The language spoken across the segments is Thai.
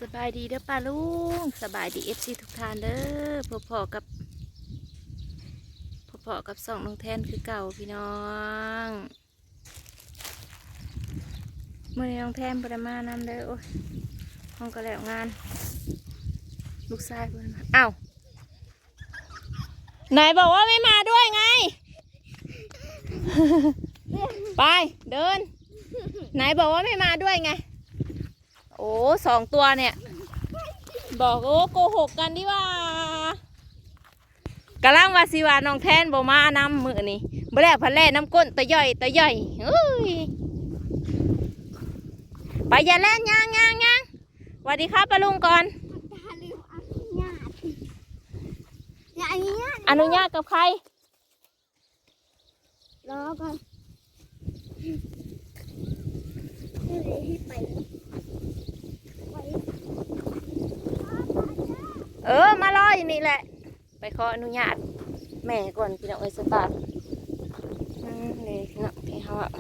สบายดีเด้อป้าลุงสบายดีFCทุกท่านเด้อพอกับสองน้องแทนคือเก่าพี่น้องเมื่อนี้น้องแทนปรมานำเด้อโอ้ยห้องก็แล้วงานลูกชายเพิ่นมาอ้าวไหนบอกว่าไม่มาด้วยไง ไปเดินไหนบอกว่าไม่มาด้วยไงโอ้2 ตัวเนี่ยบอกโอ้โกหกกันดิว่ากำลังว่าสิว่าน้องแทนบ่มานำมือนี่บ่แล้วพันแล่น้ำก้นตะย่อยเฮ้ยไปอย่าเล่นย่างสวัสดีครับป้าลุงก่อนอนุญาตกับใครรอก่อนมารออยู่นี่แหละไปขออนุญาตแม่ก่อนพี่น้องเอ้ยสตาร์ทเลยพี่น้องพี่เขาอะ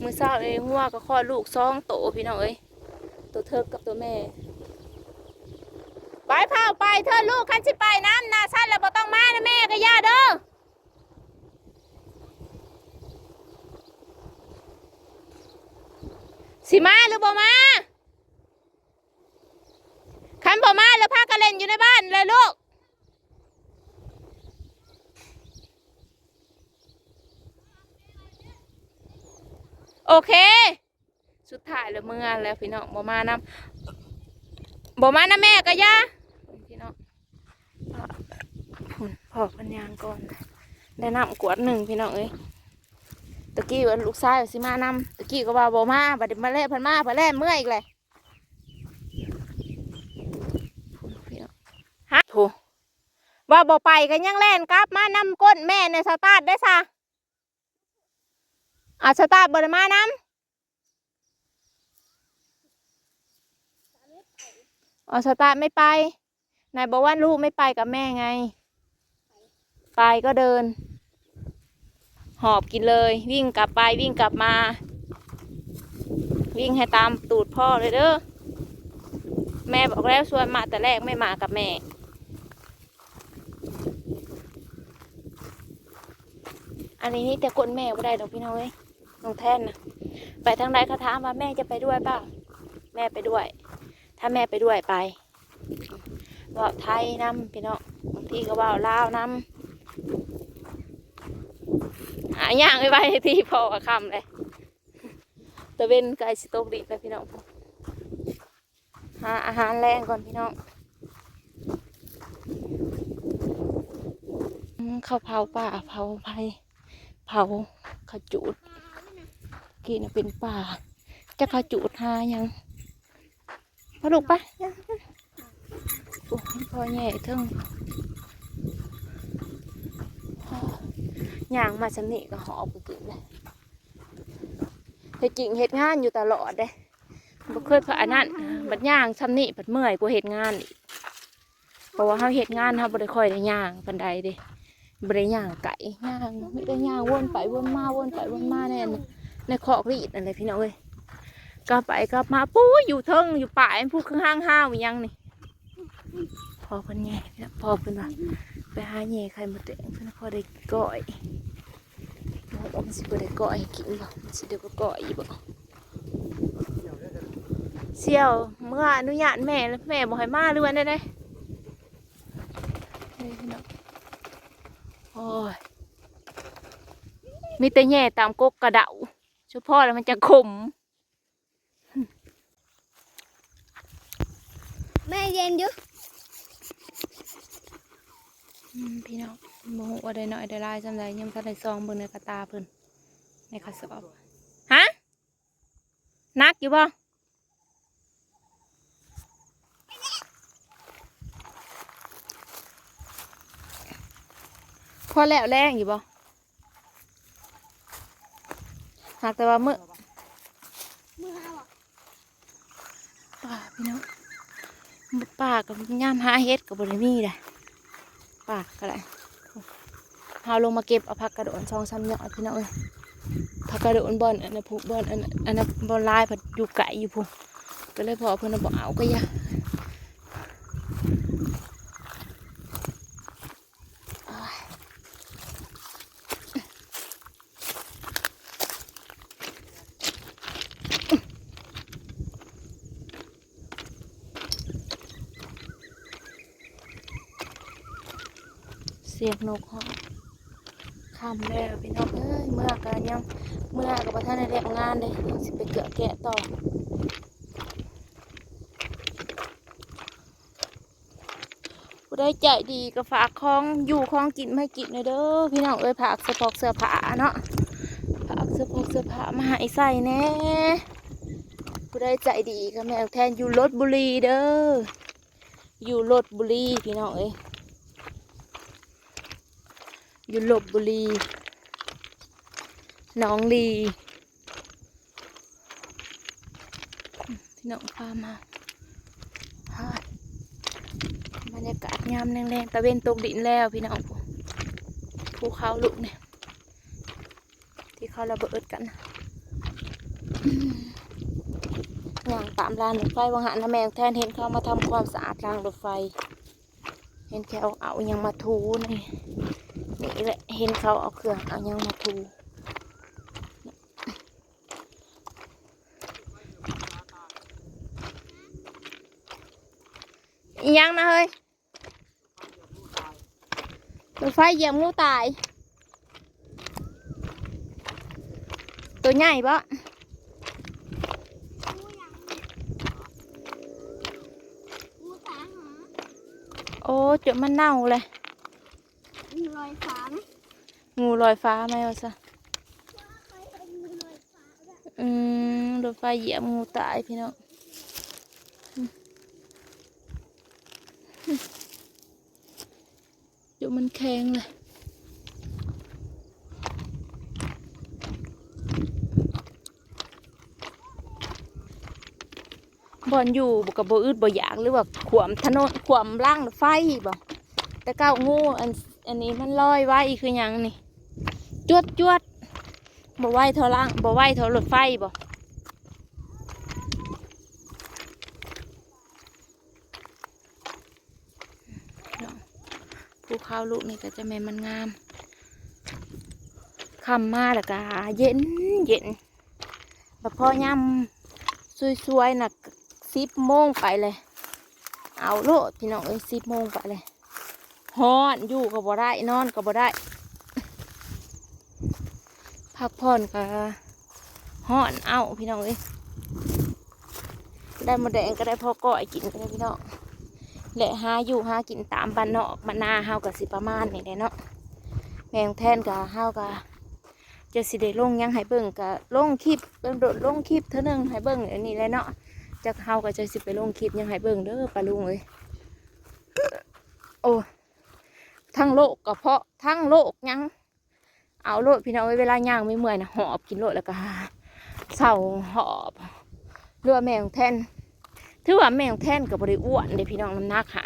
มือเศร้าเลยหัวก็คลอดลูก2 โตพี่น้องเอ้ยตัวเทิกกับตัวแม่ไปเผาไปเธอลูกคันสิไปน้ำนาสั้นแล้วบ่ต้องมานะแม่ก็ย่าเด้อสิมาหรือบ่มาคันบ่มาแล้วพากันเล่นอยู่ในบ้านเลยลูกโอเคสุดท้ายแล้วเมื่อแล้วพี่น้องบ่มานะแม่ก็ย่าพี่น้องพอปัญญาก่อนได้น้ำกวด1พี่น้องเอ้ยตะกี้วันลูกชายสิมานำตะกี้ก็ว่าบ่มาบัดนี้มาเล่พันมาเล่เมื่ออีกเลยฮะโถว่าบ่ไปกันยังเล่นกลับมานำก้นแม่ในสตาร์ทได้ซะสตาร์ทบ่ได้มานำสตาร์ทไม่ไปนายบอกว่าลูกไม่ไปกับแม่ไงไปก็เดินหอบกินเลยวิ่งกลับไปวิ่งกลับมาวิ่งให้ตามตูดพ่อเลยเด้อแม่บอกแล้วชวนมาแต่แรกไม่มากับแม่อันนี้นี่แต่กดแม่ไม่ได้ดอกพี่น้องเอ้ยน้องแท่นนะไปทางใดเขาถามว่าแม่จะไปด้วยเปล่าแม่ไปด้วยถ้าแม่ไปด้วยไปว่าไทยนำพี่น้องบางทีก็ว่าลาวนำหาย่างไปที่พ่อคำเลยตะเวนไก่สิโตกดีไปพี่น้องหาอาหารแรงก่อนพี่น้องข้าวเผาป่าเผาไผ่เผาขจุดกินเป็นป่าจะขจุดหายังพอลูกปะโอ้พอแง่เทิงย่างมาสนิก็หอบกูกินเลยเฮ็ดจริงเฮ็ดงานอยู่ตลอดเลยบ่เคยผ่านนั่นบัดย่างซ้ำนี่บัดเมื่อยกูเฮ็ดงานอีกเพราะว่าเขาเฮ็ดงานเขาบ่ได้ค่อยได้ย่างปานใดเด้บ่ได้ย่างไก่ย่างไม่ได้ย่างวนไปวนมาในคอกรีดอะไรพี่น้องเอ้ยกลับไปกลับมาปู้อยู่เทิงอยู่ป่าพูดข้างห้างห้าวยังนี่พอเพิ่นแง่พอเพิ่นว่าไปหาแง่ใครมาเตะเพิ่นพอได้ก้อยมันสิบ่ได้ก้อยกินบ่มันสิได้บ่ก้อยบ่เสี่ยวเมื่ออนุญาตแม่แล้วแม่บอกให้มาหรือว่าได้โอ้ยมีแต่แง่ตามกกกระเดาชุบพ่อแล้วมันจะขมแม่เย็นอยู่พี่น้องโมโหว่าได้หน่อยได้ลายจำได้ยังทันได้ซองเบิ่งในกระตาเพิ่นในกระสอบฮะนักอยู่บ่พอแล้วแรงอยู่บ่หากแต่ว่ามื้อป่าพี่น้องป่ากับย่ามหาเฮ็ดกับบริมีเลยป่าก็ได้เฮาลงมาเก็บเอาผักกระโดด2-3 หยอดพี่น้องเอ้ยผักกระโดดบอนอันนั้นผูบอนอันนั้นบอนลายผัดอยู่ไก่อยู่ผู ก็เลยพอเพิ่นบอกเอาก็อยาเสียงนกฮอกคำแล้วพี่น้องเอ้ยเมื่อกันยังเมื่อกับท่านได้เรียกงานเลยสิไปเกะแกะต่อผู้ได้ใจดีก็ฝากของอยู่ของกินไม่กินเลยเด้อพี่น้องเอ้ยฝากเสื้อผ้าเนาะฝากเสื้อผ้ามาให้ใส่แน่ผู้ได้ใจดีก็แม่แทนอยู่ลพบุรีเด้ออยู่ลพบุรีพี่น้องเอ้ยอยู่ลพบุรีน้องลีพี่น้องพามาบรรยากาศงามแรงๆตะเวนตกดินแล้วพี่น้องภูเขาลุกเนี่ยที่เขาระเบิดกันอย่างตามรางรถไฟวังหันนะแมงแทนเห็นเขามาทำความสะอาดรางรถไฟเห็นแค่เอายังมาทูนี่แหละเห็นเขาเอาเครื่องเอายังมาทูยังนะเฮ้ยรถไฟเหยียบงูตายตัวใหญ่ปะโอ้จุดมันเน่าเลย งูลอยฟ้าไหม งูลอยฟ้าไหมวะซะ เคยเห็นงูลอยฟ้าด้วย รถไฟเหยียบงูตายพี่น้องจุดมันแข็งเลยบอนอยู่บกับบ่อึดบ่อยากหรือว่าขวมถนนขวมล่างรถไฟบ่แต่เก้างูอันนี้มันลอยไว้คือหยังนี่จวดบ่ไหวเท่าล่างบ่ไหวเท่ารถไฟบ่ภูเขาลูกนี่ก็จะแม่นมันงามค่ำมาแล้วก็เย็นแบบพอยำสวยๆน่ะ10 โมงไปเลยเอาโลดพี่น้องเอ้ย10 โมงไปเลยฮ้อนอยู่ก็บ่ได้นอนก็บ่ได้พักผ่อนก็ฮ้อนเอาพี่น้องเอ้ยได้หมดแดงก็ได้พอก่อยกินก็ได้พี่น้องและหาอยู่หากินตามบ้านนอกบ้านนาเฮากับสิประมาณนี่แหละเนาะแมงแทนกับเฮากับจะสิได้ลงยังให้เบิ่งกับลงคลิปโดดลงคลิปเท่านึงให้เบิ่งอันนี้แหละเนาะจากเฮาก็จะสิไปลงคลิปยังให้เบิ่งเด้อปลาลุงเอ้ยโอ้ทั้งโลกก็เพราะทั้งโลกยังเอาโลดพี่น้องเวลาย่างไม่เมื่อยนะหอบกินโลดแล้วก็เศร้าหอบเรือแมงแทนถือว่าแมงแทนกับบริอ้วนเด้พี่น้องน้ำหนัก51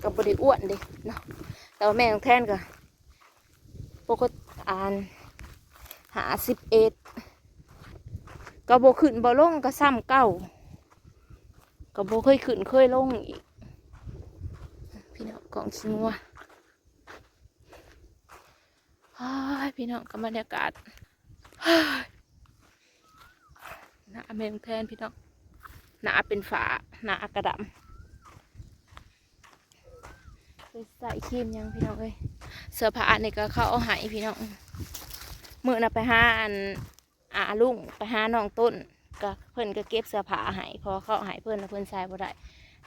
กับบริอ้วนเด้เนาะแต่ว่าแมงแทนกับปกติ51กับโบขึ้นบ่ลงก็ซ้ำเก้ากับโบเคยขึ้นเคยลงอีกพี่น้องกองขี้งัวพี่น้องกับบรรยากาศหน้าแมงแทนพี่น้องหน้าเป็นฝาหน้ากระดำไปใส่ครีมยังพี่น้องเอ้ยเสื้อผ้านี่ก็เขาเอาให้พี่น้องมื้อน่ะไปหาลุงไปหาน้องต้นก็เพิ่นก็เก็บเสื้อผ้าให้พอเขาให้เพิ่นแล้วเพิ่นใส่บ่ได้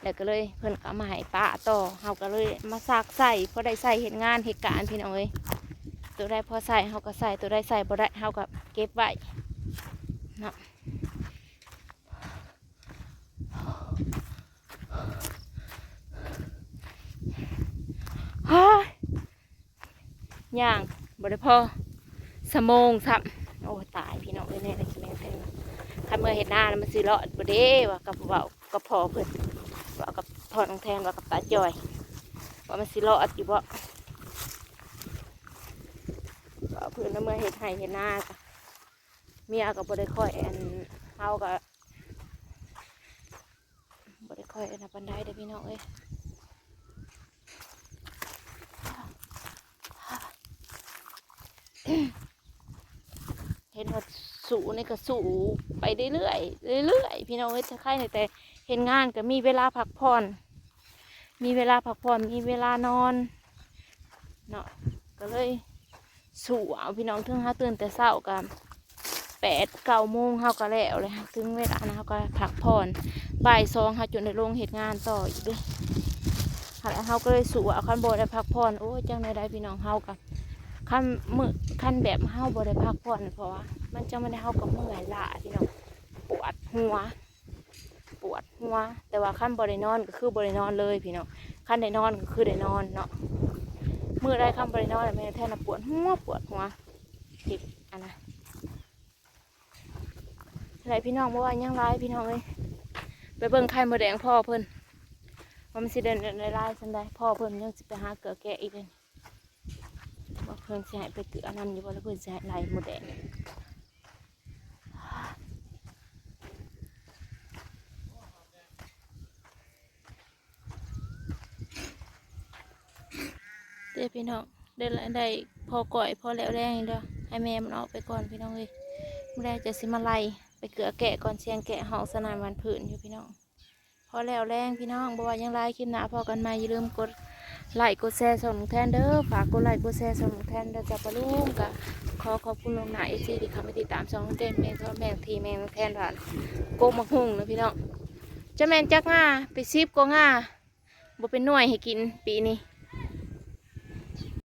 แล้วก็เลยเพิ่นก็มาให้ป้าต่อเฮาก็เลยมาซักใส่พอได้ใส่เฮ็ดงานเหตุการณ์พี่น้องเอ้ยตัวได้พอใส่เฮาก็ใส่ตัวได้ใส่บ่ได้เฮาก็เก็บไว้เนาะย่างบ่ได้พอสมงซ้ำโอ้ตายพี่น้องเลยเนี่ยแม่งแทงคันเมื่อเห็นหน้ามันสิเลาะบ่เด้ว่ากับเบากับพอเพิ่นว่ากับพอน้องแทนว่ากับตาจอยว่ามันสิเลาะอยู่บ่ว่าเพิ่นเมื่อเห็นให้เห็นหน้าเมียกับบ่ได้ค่อย เฮาก็บ่ได้ค่อยอันนั้นปานใดเด้อพี่น้องเอ้ยเห็นว่าสู่นี่ก็สู่ไปเรื่อยๆเรื่อยๆพี่น้องเอ้ยถ้าใครแต่เห็นงานก็มีเวลาพักผ่อนมีเวลาพักผ่อนมีเวลานอนเนาะก็เลยสู่เอาพี่น้องถึงเฮาตื่นแต่เช้ากัน8-9 โมงเฮาก็แล้วเลยถึงเวลานะเฮาก็พักผ่อนบ่าย2เฮาจนได้ลงเฮ็ดงานต่ออีกเด้อแล้วเฮาก็เลยสู่เอาคันบ่ได้พักผ่อนโอ้ยจังได้พี่น้องเฮาก็คันแบบเฮาบ่ได้พักผ่อนเพราะว่ามันจะไม่ได้เฮากับเมื่อยล้าพี่น้องปวดหัวแต่ว่าคันบ่ได้นอนก็คือบ่ได้นอนเลยพี่น้องคันได้นอนก็คือได้นอนเนาะมื้อใดคันบ่ได้นอนแม่แท้น่ะปวดหัวผิดอันนะอะไรพี่น้องบ่ว่ายังร้ายพี่น้องเอ้ยไปเบิ่งไข่มดแดงพ่อเพิ่นว่ามันสิเดินในไร่ซันได้พ่อเพิ่นยังสิไปหาเกลือแกะอีกเลยว่าเพิ่นสิให้ไปเกลือนั่นอยู่บ่แล้วเพิ่นสิให้ไล่มดแดงเด้อพี่น้องได้พอก่อยพอแล้วแรงเด้อให้แม่มันออกไปก่อนพี่น้องเอ้ยมื้อแรกจะสิมาไล่ไปเกลือแกะก่อนเชียงแกะห้องสนามวันผืนอยู่พี่น้องพอแล้วแรงพี่น้องบ่ว่ายังไล่คลิปหน้าพอกันมาอย่าลืมกดไลค์กดแชร์ส่งแทนเด้อฝากกดไลค์กดแชร์ส่งแทนเด้อจ้าปะลุงกะขอขอบคุณลงหน้าที่เข้ามาติดตามช่องเต้นแมงทอดแมงทีแมงแทนผ่านโกมักหุ่งนะพี่น้องจะแมนจักง่าไปซิบก็ง่าบ่เป็นหน่วยให้กินปีนี้